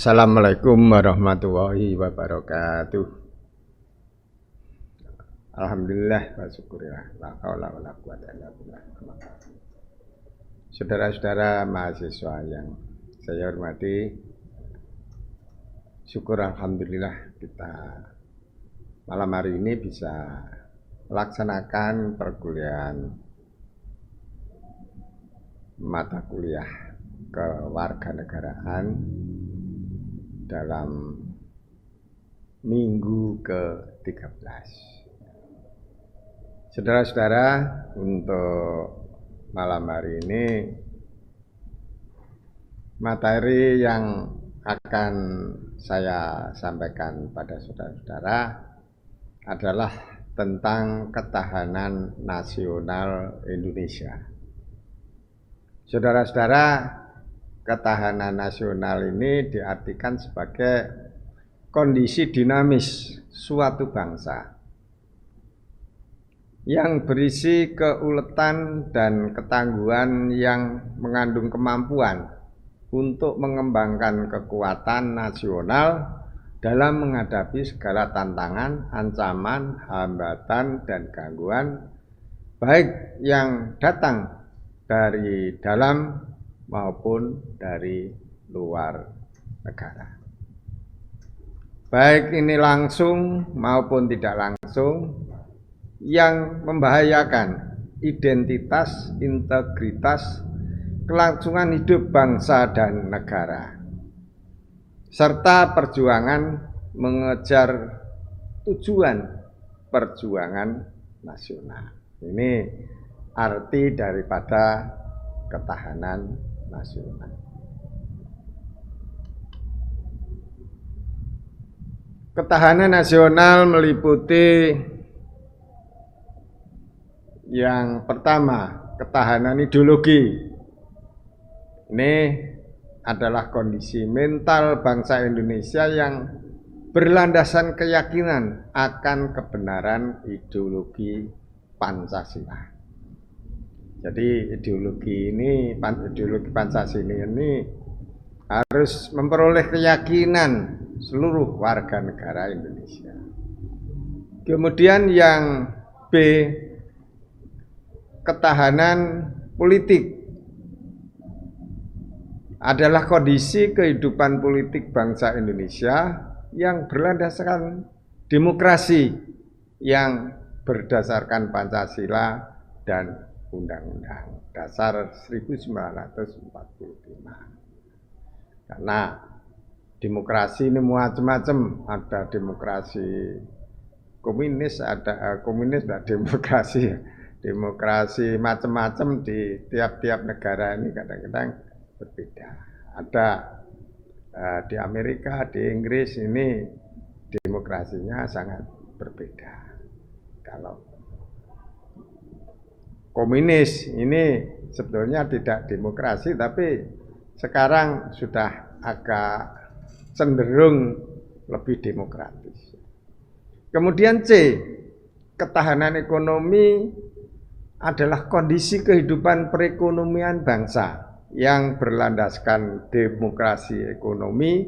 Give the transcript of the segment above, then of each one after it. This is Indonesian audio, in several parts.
Assalamualaikum warahmatullahi wabarakatuh. Alhamdulillah wa syukurillah. La haula wala quwata illa billah. Saudara-saudara mahasiswa yang saya hormati, syukur alhamdulillah kita malam hari ini bisa melaksanakan perkuliahan mata kuliah kewarganegaraan dalam minggu ke-13. Saudara-saudara, untuk malam hari ini materi yang akan saya sampaikan pada saudara-saudara adalah tentang ketahanan nasional Indonesia. Saudara-saudara, ketahanan nasional ini diartikan sebagai kondisi dinamis suatu bangsa yang berisi keuletan dan ketangguhan yang mengandung kemampuan untuk mengembangkan kekuatan nasional dalam menghadapi segala tantangan, ancaman, hambatan, dan gangguan baik yang datang dari dalam maupun dari luar negara. Baik ini langsung maupun tidak langsung yang membahayakan identitas, integritas, kelangsungan hidup bangsa dan negara, serta perjuangan mengejar tujuan perjuangan nasional. Ini arti daripada ketahanan nasional. Ketahanan nasional meliputi yang pertama, ketahanan ideologi. Ini adalah kondisi mental bangsa Indonesia yang berlandasan keyakinan akan kebenaran ideologi Pancasila. Jadi ideologi Pancasila ini harus memperoleh keyakinan seluruh warga negara Indonesia. Kemudian yang B, ketahanan politik adalah kondisi kehidupan politik bangsa Indonesia yang berlandaskan demokrasi yang berdasarkan Pancasila dan Undang-Undang Dasar 1945. Karena demokrasi ini macam-macam, ada demokrasi komunis, ada komunis, ada demokrasi macam-macam di tiap-tiap negara ini kadang-kadang berbeda. Ada di Amerika, di Inggris ini demokrasinya sangat berbeda. Kalau komunis ini sebetulnya tidak demokrasi, tapi sekarang sudah agak cenderung lebih demokratis. Kemudian C, ketahanan ekonomi adalah kondisi kehidupan perekonomian bangsa yang berlandaskan demokrasi ekonomi,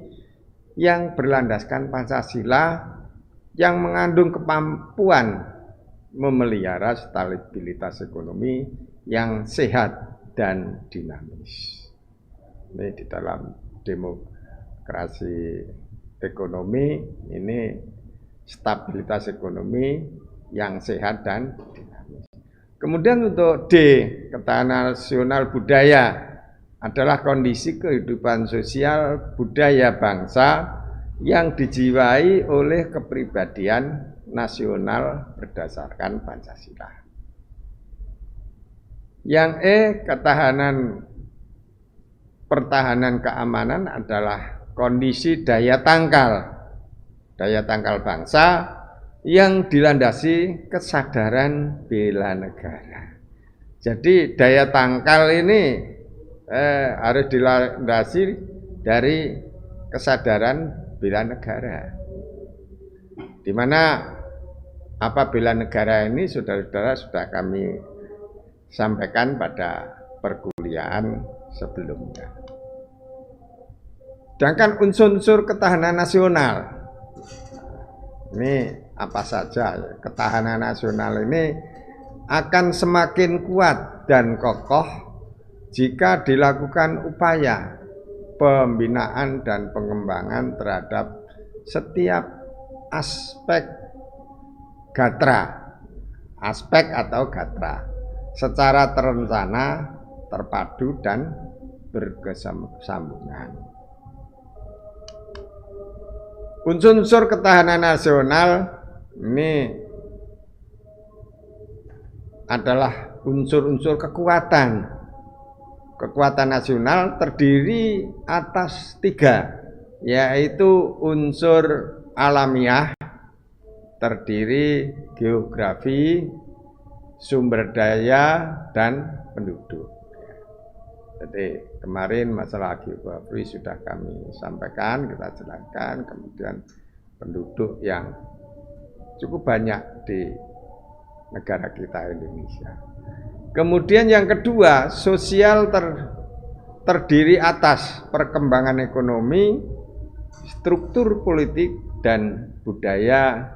yang berlandaskan Pancasila, yang mengandung kemampuan memelihara stabilitas ekonomi yang sehat dan dinamis. Ini di dalam demokrasi ekonomi, ini stabilitas ekonomi yang sehat dan dinamis. Kemudian untuk D, ketahanan nasional budaya adalah kondisi kehidupan sosial budaya bangsa yang dijiwai oleh kepribadian nasional berdasarkan Pancasila. Yang E, pertahanan keamanan adalah kondisi daya tangkal bangsa yang dilandasi kesadaran bela negara. Jadi daya tangkal ini harus dilandasi dari kesadaran bela negara. Di mana apa bela negara ini saudara-saudara sudah kami sampaikan pada perkuliahan sebelumnya. Sedangkan unsur-unsur ketahanan nasional ini apa saja? Ketahanan nasional ini akan semakin kuat dan kokoh jika dilakukan upaya pembinaan dan pengembangan terhadap setiap aspek atau gatra secara terencana, terpadu dan berkesinambungan. Unsur-unsur ketahanan nasional ini adalah unsur-unsur kekuatan. Kekuatan nasional terdiri atas 3, yaitu unsur alamiah, terdiri geografi, sumber daya, dan penduduk. Jadi kemarin masalah geografi sudah kami sampaikan, kita jelaskan. Kemudian penduduk yang cukup banyak di negara kita Indonesia. Kemudian yang kedua, sosial terdiri atas perkembangan ekonomi, struktur politik dan budaya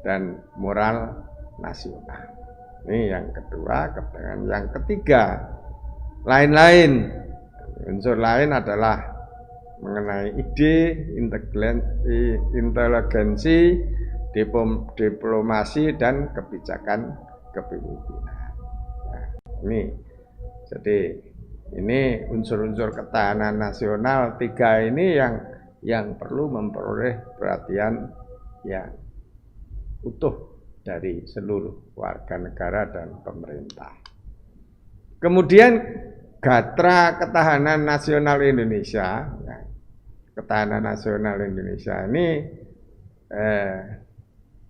dan moral nasional. Ini yang kedua. Kemudian yang ketiga, lain-lain. Unsur lain adalah mengenai ide, inteligensi, diplomasi, dan kebijakan kepemimpinan. Nah, ini unsur-unsur ketahanan nasional 3 ini yang perlu memperoleh perhatian yang utuh dari seluruh warga negara dan pemerintah. Kemudian gatra ketahanan nasional Indonesia, ketahanan nasional Indonesia ini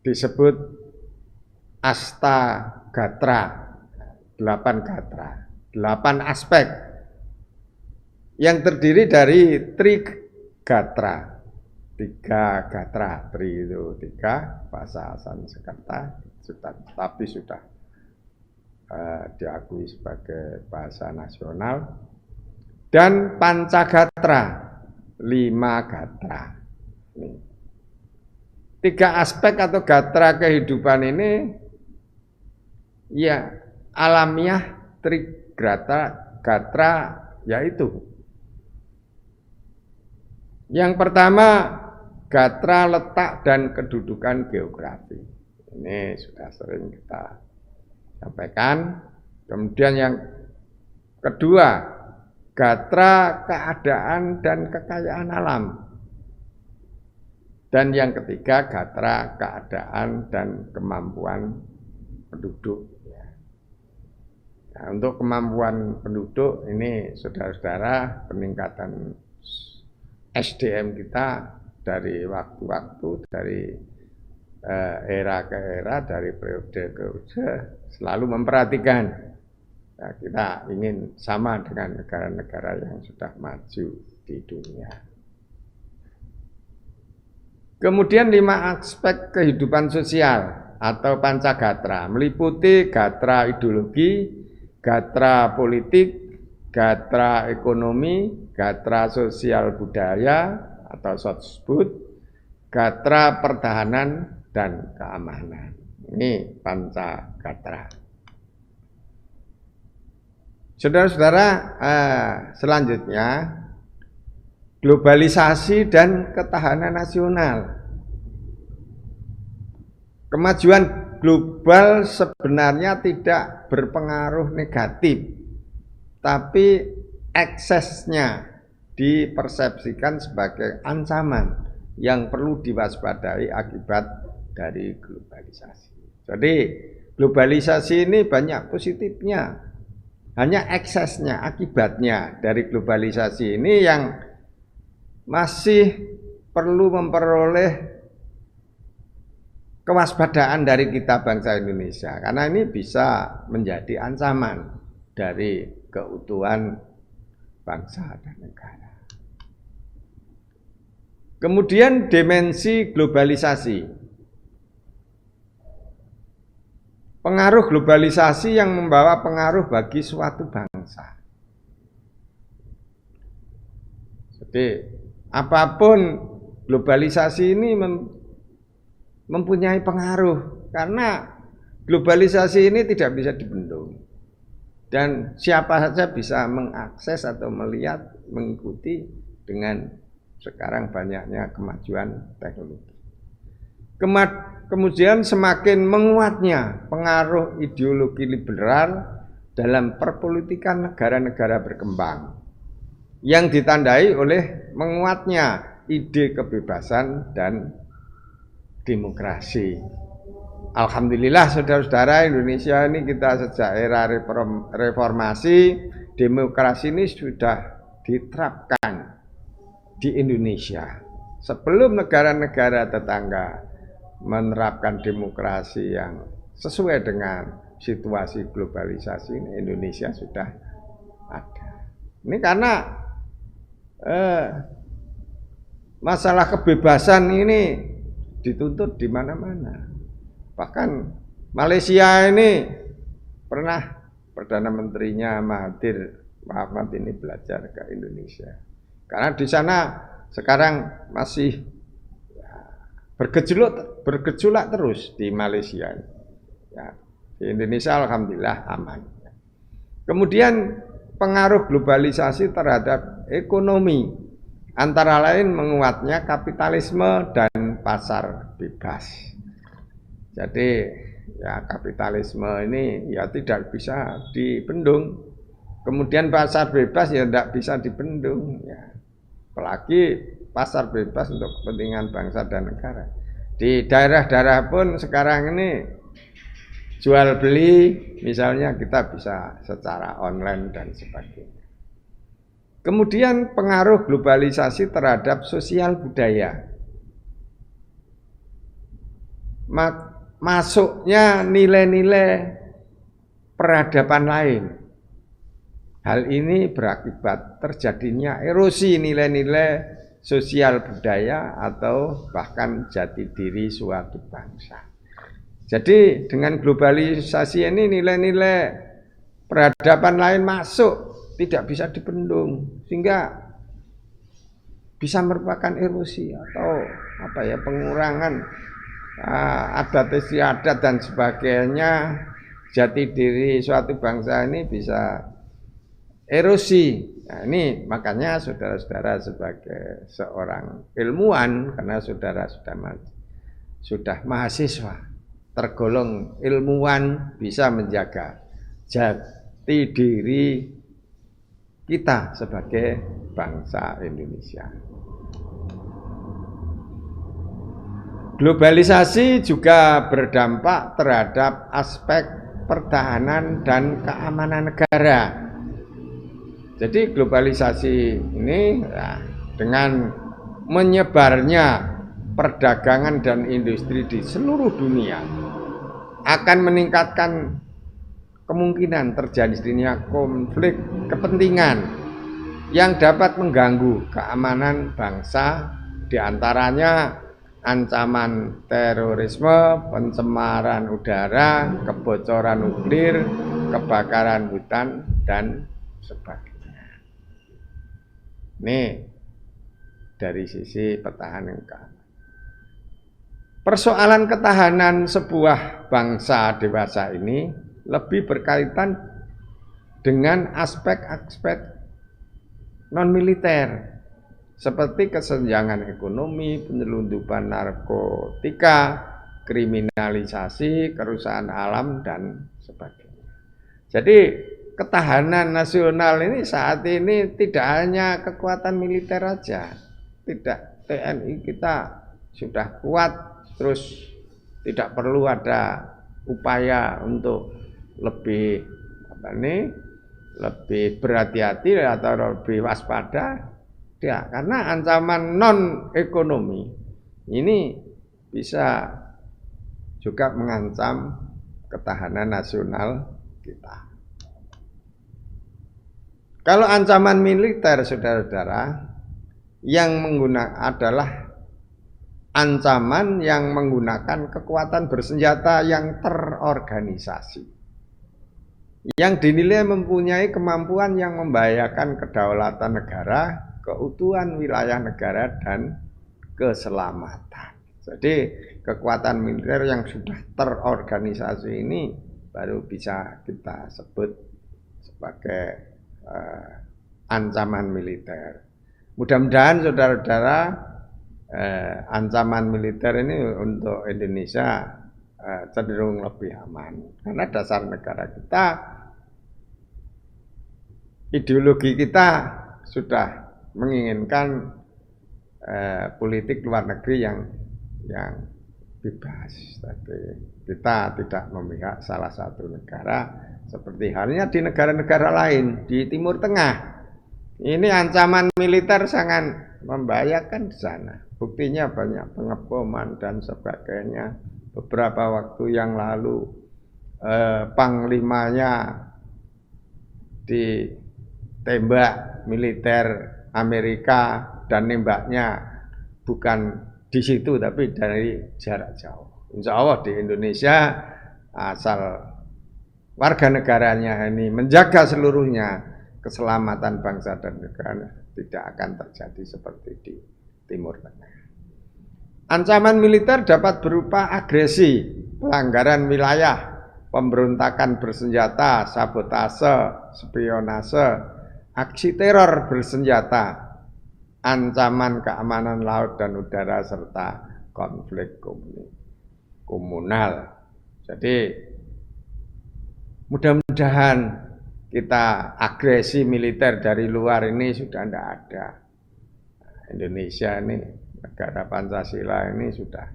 disebut asta gatra, 8 gatra, 8 aspek yang terdiri dari trigatra. 3 gatra, tri itu 3 bahasa Sanskerta, tapi sudah diakui sebagai bahasa nasional, dan pancagatra, 5 gatra. 3 aspek atau gatra kehidupan ini ya alamiah, gatra yaitu yang pertama, gatra letak dan kedudukan geografi. Ini sudah sering kita sampaikan. Kemudian yang kedua, gatra keadaan dan kekayaan alam. Dan yang ketiga, gatra keadaan dan kemampuan penduduk. Nah, untuk kemampuan penduduk ini, saudara-saudara, peningkatan SDM kita dari waktu-waktu, dari era ke era, dari periode ke periode, selalu memperhatikan. Nah, kita ingin sama dengan negara-negara yang sudah maju di dunia. Kemudian 5 aspek kehidupan sosial atau pancagatra meliputi gatra ideologi, gatra politik, gatra ekonomi, gatra sosial budaya atau sosbud, gatra pertahanan dan keamanan. Ini pancagatra. Saudara-saudara, selanjutnya globalisasi dan ketahanan nasional. Kemajuan global sebenarnya tidak berpengaruh negatif, tapi eksesnya dipersepsikan sebagai ancaman yang perlu diwaspadai akibat dari globalisasi. Jadi globalisasi ini banyak positifnya, hanya eksesnya, akibatnya dari globalisasi ini yang masih perlu memperoleh kewaspadaan dari kita bangsa Indonesia, karena ini bisa menjadi ancaman dari keutuhan bangsa dan negara. Kemudian dimensi globalisasi. Pengaruh globalisasi yang membawa pengaruh bagi suatu bangsa. Jadi apapun globalisasi ini mempunyai pengaruh, karena globalisasi ini tidak bisa dibendung dan siapa saja bisa mengakses atau melihat, mengikuti dengan sekarang banyaknya kemajuan teknologi. Kemudian semakin menguatnya pengaruh ideologi liberal dalam perpolitikan negara-negara berkembang yang ditandai oleh menguatnya ide kebebasan dan demokrasi. Alhamdulillah saudara-saudara, Indonesia ini kita sejak era reformasi, demokrasi ini sudah diterapkan di Indonesia. Sebelum negara-negara tetangga menerapkan demokrasi yang sesuai dengan situasi globalisasi ini, Indonesia sudah ada. Ini karena masalah kebebasan ini dituntut di mana-mana. Bahkan Malaysia ini pernah Perdana Menterinya Mahathir Muhammad ini belajar ke Indonesia. Karena di sana sekarang masih bergejolak terus di Malaysia. Ya, di Indonesia alhamdulillah aman. Kemudian pengaruh globalisasi terhadap ekonomi, antara lain menguatnya kapitalisme dan pasar bebas. Jadi ya kapitalisme ini ya tidak bisa dibendung. Kemudian pasar bebas ya tidak bisa dibendung. Ya. Apalagi pasar bebas untuk kepentingan bangsa dan negara. Di daerah-daerah pun sekarang ini jual beli misalnya kita bisa secara online dan sebagainya. Kemudian pengaruh globalisasi terhadap sosial budaya. Masuknya nilai-nilai peradaban lain. Hal ini berakibat terjadinya erosi nilai-nilai sosial budaya atau bahkan jati diri suatu bangsa. Jadi dengan globalisasi ini nilai-nilai peradaban lain masuk, tidak bisa dibendung, sehingga bisa merupakan erosi atau pengurangan adat istiadat dan sebagainya. Jati diri suatu bangsa ini bisa erosi. Nah, ini makanya saudara-saudara sebagai seorang ilmuwan, karena saudara sudah mahasiswa, tergolong ilmuwan, bisa menjaga jati diri kita sebagai bangsa Indonesia. Globalisasi juga berdampak terhadap aspek pertahanan dan keamanan negara. Jadi globalisasi ini ya, dengan menyebarnya perdagangan dan industri di seluruh dunia akan meningkatkan kemungkinan terjadinya konflik kepentingan yang dapat mengganggu keamanan bangsa, diantaranya ancaman terorisme, pencemaran udara, kebocoran nuklir, kebakaran hutan, dan sebagainya. Ini dari sisi pertahanan keamanan. Persoalan ketahanan sebuah bangsa dewasa ini lebih berkaitan dengan aspek-aspek non-militer seperti kesenjangan ekonomi, penyelundupan narkotika, kriminalisasi, kerusakan alam, dan sebagainya. Jadi ketahanan nasional ini saat ini tidak hanya kekuatan militer saja, tidak, TNI kita sudah kuat, terus tidak perlu ada upaya untuk lebih lebih berhati-hati atau lebih waspada. Ya, karena ancaman non ekonomi ini bisa juga mengancam ketahanan nasional kita. Kalau ancaman militer, saudara-saudara, yang adalah ancaman yang menggunakan kekuatan bersenjata yang terorganisasi, yang dinilai mempunyai kemampuan yang membahayakan kedaulatan negara keutuhan wilayah negara dan keselamatan. Jadi kekuatan militer yang sudah terorganisasi ini baru bisa kita sebut sebagai ancaman militer. Mudah-mudahan saudara-saudara ancaman militer ini untuk Indonesia cenderung lebih aman, karena dasar negara kita, ideologi kita sudah menginginkan politik luar negeri yang bebas. Tapi kita tidak memihak salah satu negara, seperti halnya di negara-negara lain di Timur Tengah. Ini ancaman militer sangat membahayakan di sana. Buktinya banyak pengeboman dan sebagainya. Beberapa waktu yang lalu panglimanya ditembak militer Amerika dan nembaknya bukan di situ tapi dari jarak jauh. Insya Allah di Indonesia asal warga negaranya ini menjaga seluruhnya keselamatan bangsa dan negara, tidak akan terjadi seperti di Timur Tengah. Ancaman militer dapat berupa agresi, pelanggaran wilayah, pemberontakan bersenjata, sabotase, spionase, aksi teror bersenjata, ancaman keamanan laut dan udara, serta konflik komunal. Jadi mudah-mudahan kita agresi militer dari luar ini sudah tidak ada. Indonesia ini, negara Pancasila ini sudah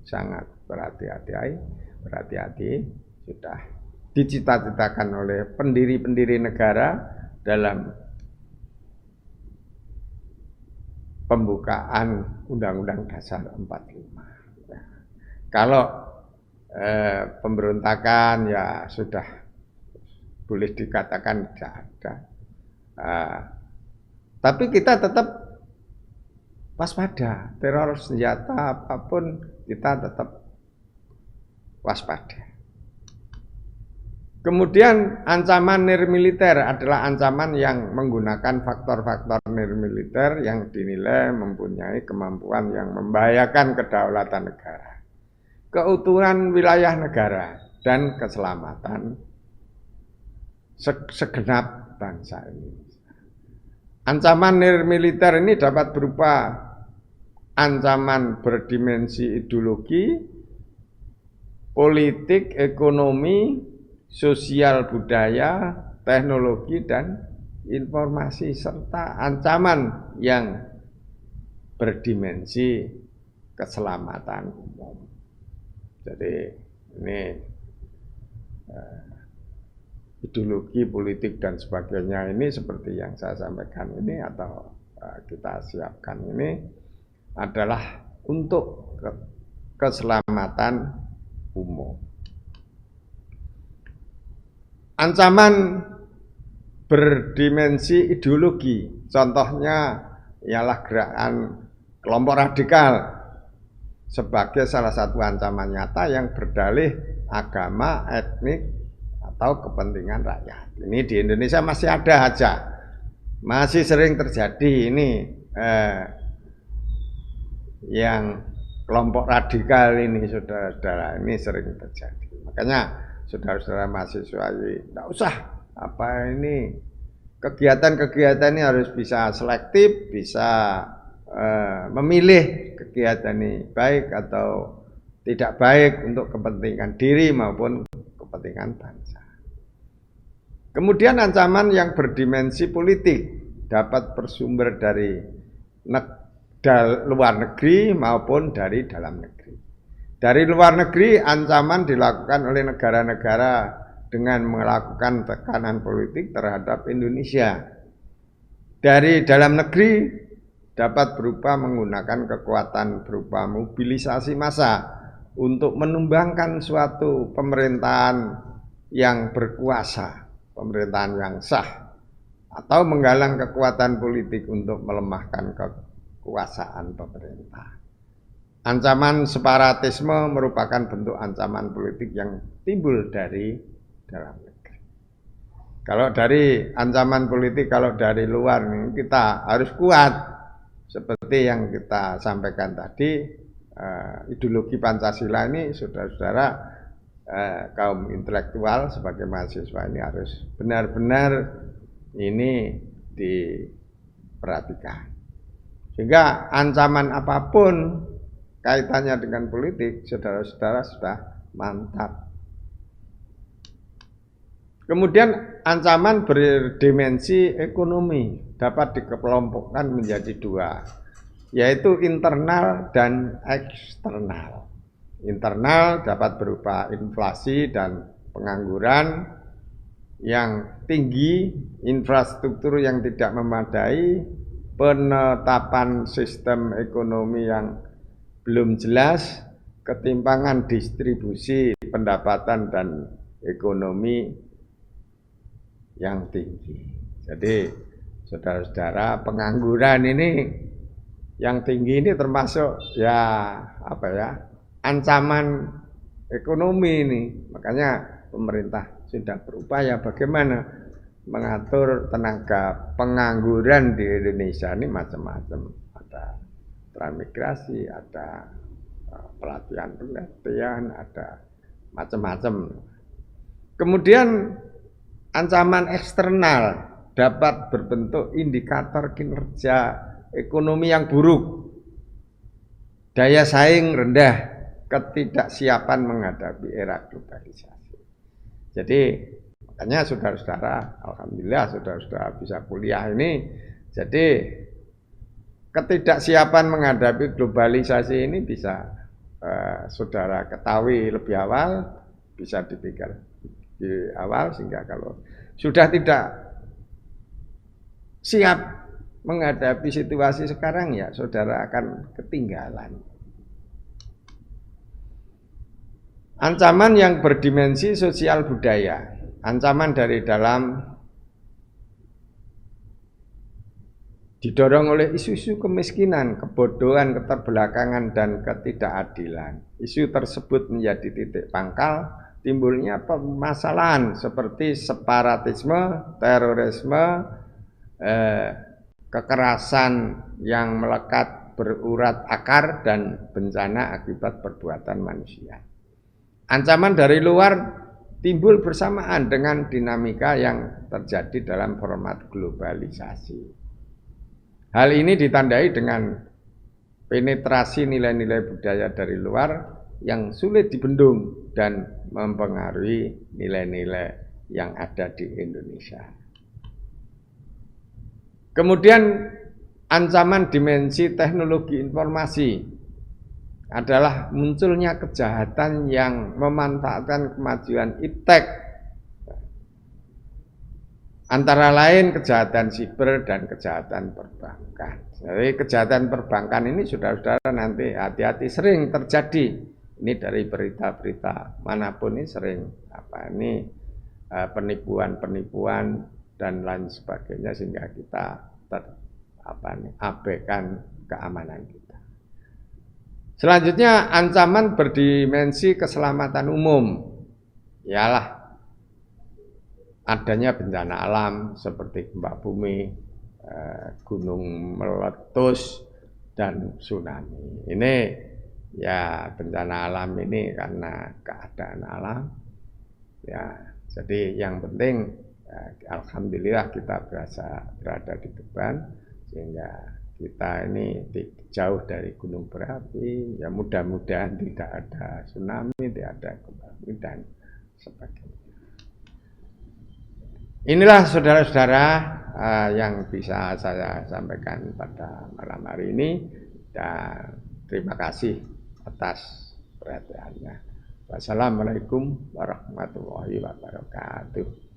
sangat berhati-hati, sudah dicita-citakan oleh pendiri-pendiri negara dalam pembukaan Undang-Undang Dasar 45. Ya. Kalau pemberontakan ya sudah boleh dikatakan tidak ada. Tapi kita tetap waspada, teror senjata apapun kita tetap waspada. Kemudian ancaman nirmiliter adalah ancaman yang menggunakan faktor-faktor nirmiliter yang dinilai mempunyai kemampuan yang membahayakan kedaulatan negara, keutuhan wilayah negara, dan keselamatan segenap bangsa ini. Ancaman nirmiliter ini dapat berupa ancaman berdimensi ideologi, politik, ekonomi, sosial budaya, teknologi, dan informasi, serta ancaman yang berdimensi keselamatan umum. Jadi ini ideologi, politik, dan sebagainya ini seperti yang saya sampaikan ini atau kita siapkan ini adalah untuk keselamatan umum. Ancaman berdimensi ideologi, contohnya ialah gerakan kelompok radikal sebagai salah satu ancaman nyata yang berdalih agama, etnik, atau kepentingan rakyat. Ini di Indonesia masih ada aja, masih sering terjadi ini yang kelompok radikal ini, saudara-saudara, ini sering terjadi. Makanya saudara-saudara mahasiswa ini tidak usah ini kegiatan-kegiatan ini harus bisa selektif, bisa memilih kegiatan ini baik atau tidak baik untuk kepentingan diri maupun kepentingan bangsa. Kemudian ancaman yang berdimensi politik dapat bersumber dari luar negeri maupun dari dalam negeri. Dari luar negeri, ancaman dilakukan oleh negara-negara dengan melakukan tekanan politik terhadap Indonesia. Dari dalam negeri dapat berupa menggunakan kekuatan berupa mobilisasi massa untuk menumbangkan suatu pemerintahan yang berkuasa, pemerintahan yang sah, atau menggalang kekuatan politik untuk melemahkan kekuasaan pemerintah. Ancaman separatisme merupakan bentuk ancaman politik yang timbul dari dalam negeri. Kalau dari ancaman politik, kalau dari luar nih, kita harus kuat. Seperti yang kita sampaikan tadi, ideologi Pancasila ini saudara-saudara kaum intelektual sebagai mahasiswa ini harus benar-benar ini diperhatikan. Sehingga ancaman apapun kaitannya dengan politik, saudara-saudara sudah mantap. Kemudian ancaman berdimensi ekonomi dapat dikelompokkan menjadi dua, yaitu internal dan eksternal. Internal dapat berupa inflasi dan pengangguran yang tinggi, infrastruktur yang tidak memadai, penetapan sistem ekonomi yang belum jelas, ketimpangan distribusi pendapatan dan ekonomi yang tinggi. Jadi saudara-saudara, pengangguran ini yang tinggi ini termasuk ancaman ekonomi ini. Makanya pemerintah sudah berupaya bagaimana mengatur tenaga pengangguran di Indonesia ini macam-macam. Ada transmigrasi, ada pelatihan, ada macam-macam. Kemudian ancaman eksternal dapat berbentuk indikator kinerja ekonomi yang buruk, daya saing rendah, ketidaksiapan menghadapi era globalisasi. Jadi makanya saudara-saudara, alhamdulillah saudara-saudara bisa kuliah ini. Jadi ketidaksiapan menghadapi globalisasi ini bisa saudara ketahui lebih awal, bisa dipikir di awal, sehingga kalau sudah tidak siap menghadapi situasi sekarang, ya saudara akan ketinggalan. Ancaman yang berdimensi sosial budaya, ancaman dari dalam didorong oleh isu-isu kemiskinan, kebodohan, keterbelakangan, dan ketidakadilan. Isu tersebut menjadi titik pangkal timbulnya permasalahan seperti separatisme, terorisme, kekerasan yang melekat berurat akar, dan bencana akibat perbuatan manusia. Ancaman dari luar timbul bersamaan dengan dinamika yang terjadi dalam format globalisasi. Hal ini ditandai dengan penetrasi nilai-nilai budaya dari luar yang sulit dibendung dan mempengaruhi nilai-nilai yang ada di Indonesia. Kemudian ancaman dimensi teknologi informasi adalah munculnya kejahatan yang memanfaatkan kemajuan iptek, antara lain kejahatan siber dan kejahatan perbankan. Jadi kejahatan perbankan ini saudara-saudara nanti hati-hati, sering terjadi. Ini dari berita-berita manapun ini sering penipuan-penipuan dan lain sebagainya, sehingga kita abaikan keamanan kita. Selanjutnya ancaman berdimensi keselamatan umum, ialah adanya bencana alam seperti gempa bumi, gunung meletus, dan tsunami. Ini ya bencana alam ini karena keadaan alam. Ya, jadi yang penting alhamdulillah kita berada di depan, sehingga kita ini jauh dari gunung berapi. Ya mudah-mudahan tidak ada tsunami, tidak ada gempa bumi dan sebagainya. Inilah saudara-saudara yang bisa saya sampaikan pada malam hari ini, dan terima kasih atas perhatiannya. Wassalamualaikum warahmatullahi wabarakatuh.